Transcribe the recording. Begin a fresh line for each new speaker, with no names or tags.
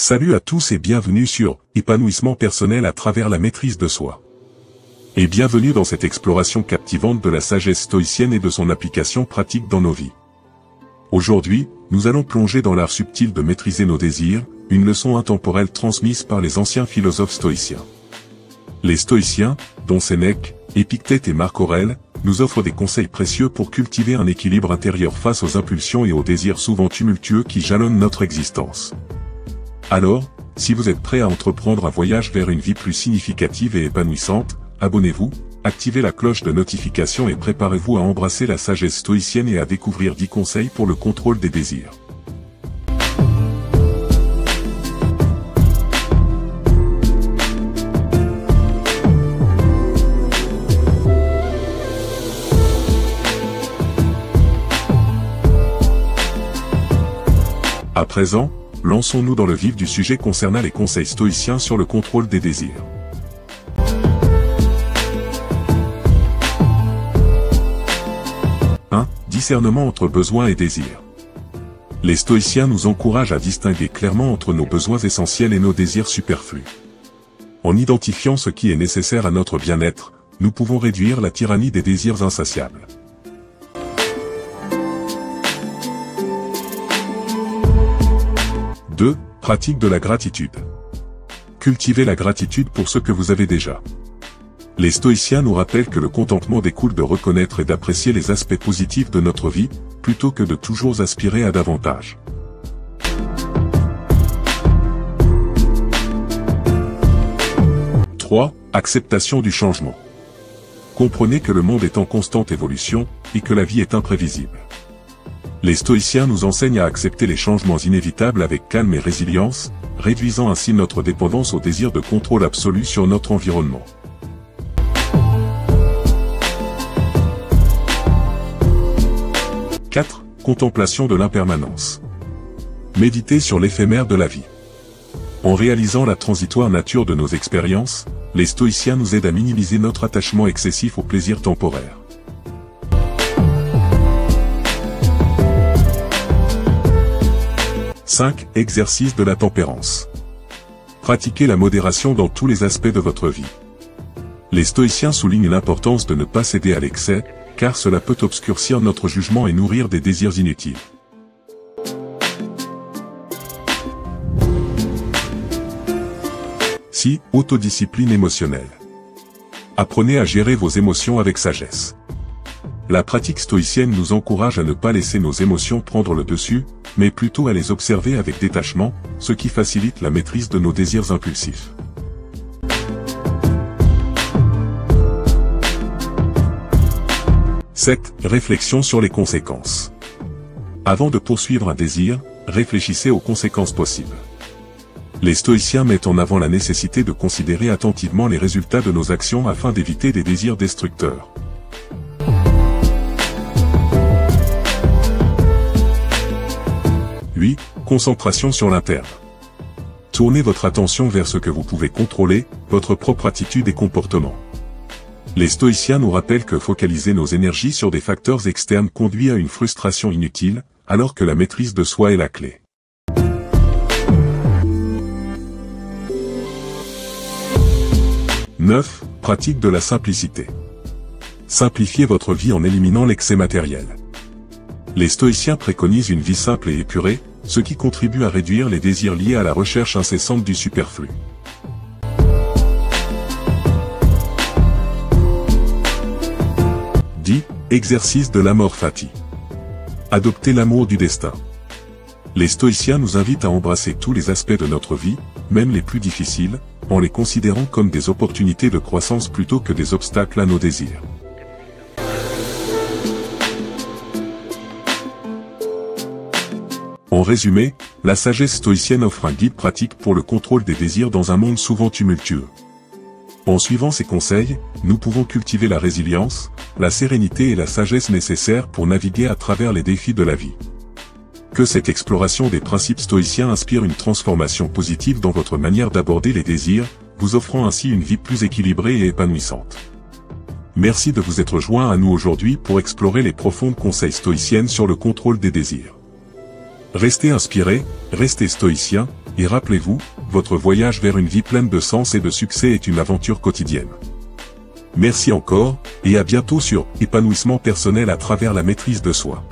Salut à tous et bienvenue sur Épanouissement personnel à travers la maîtrise de soi. Et bienvenue dans cette exploration captivante de la sagesse stoïcienne et de son application pratique dans nos vies. Aujourd'hui, nous allons plonger dans l'art subtil de maîtriser nos désirs, une leçon intemporelle transmise par les anciens philosophes stoïciens. Les stoïciens, dont Sénèque, Épictète et Marc Aurèle, nous offrent des conseils précieux pour cultiver un équilibre intérieur face aux impulsions et aux désirs souvent tumultueux qui jalonnent notre existence. Alors, si vous êtes prêt à entreprendre un voyage vers une vie plus significative et épanouissante, abonnez-vous, activez la cloche de notification et préparez-vous à embrasser la sagesse stoïcienne et à découvrir 10 conseils pour le contrôle des désirs. À présent, lançons-nous dans le vif du sujet concernant les conseils stoïciens sur le contrôle des désirs. Discernement entre besoins et désirs. Les stoïciens nous encouragent à distinguer clairement entre nos besoins essentiels et nos désirs superflus. En identifiant ce qui est nécessaire à notre bien-être, nous pouvons réduire la tyrannie des désirs insatiables. Pratique de la gratitude. Cultivez la gratitude pour ce que vous avez déjà. Les stoïciens nous rappellent que le contentement découle de reconnaître et d'apprécier les aspects positifs de notre vie, plutôt que de toujours aspirer à davantage. Acceptation du changement. Comprenez que le monde est en constante évolution, et que la vie est imprévisible. Les stoïciens nous enseignent à accepter les changements inévitables avec calme et résilience, réduisant ainsi notre dépendance au désir de contrôle absolu sur notre environnement. Contemplation de l'impermanence. Méditez sur l'éphémère de la vie. En réalisant la transitoire nature de nos expériences, les stoïciens nous aident à minimiser notre attachement excessif aux plaisirs temporaires. Exercice de la tempérance. Pratiquez la modération dans tous les aspects de votre vie. Les stoïciens soulignent l'importance de ne pas céder à l'excès, car cela peut obscurcir notre jugement et nourrir des désirs inutiles. Autodiscipline émotionnelle. Apprenez à gérer vos émotions avec sagesse. La pratique stoïcienne nous encourage à ne pas laisser nos émotions prendre le dessus, mais plutôt à les observer avec détachement, ce qui facilite la maîtrise de nos désirs impulsifs. Réflexion sur les conséquences. Avant de poursuivre un désir, réfléchissez aux conséquences possibles. Les stoïciens mettent en avant la nécessité de considérer attentivement les résultats de nos actions afin d'éviter des désirs destructeurs. Concentration sur l'interne. Tournez votre attention vers ce que vous pouvez contrôler, votre propre attitude et comportement. Les stoïciens nous rappellent que focaliser nos énergies sur des facteurs externes conduit à une frustration inutile, alors que la maîtrise de soi est la clé. Pratique de la simplicité. Simplifiez votre vie en éliminant l'excès matériel. Les stoïciens préconisent une vie simple et épurée, ce qui contribue à réduire les désirs liés à la recherche incessante du superflu. Exercice de l'amor fati. Adoptez l'amour du destin. Les stoïciens nous invitent à embrasser tous les aspects de notre vie, même les plus difficiles, en les considérant comme des opportunités de croissance plutôt que des obstacles à nos désirs. En résumé, la sagesse stoïcienne offre un guide pratique pour le contrôle des désirs dans un monde souvent tumultueux. En suivant ces conseils, nous pouvons cultiver la résilience, la sérénité et la sagesse nécessaires pour naviguer à travers les défis de la vie. Que cette exploration des principes stoïciens inspire une transformation positive dans votre manière d'aborder les désirs, vous offrant ainsi une vie plus équilibrée et épanouissante. Merci de vous être joint à nous aujourd'hui pour explorer les profonds conseils stoïciens sur le contrôle des désirs. Restez inspirés, restez stoïciens, Et rappelez-vous, votre voyage vers une vie pleine de sens et de succès est une aventure quotidienne. Merci encore, et à bientôt sur Épanouissement personnel à travers la maîtrise de soi.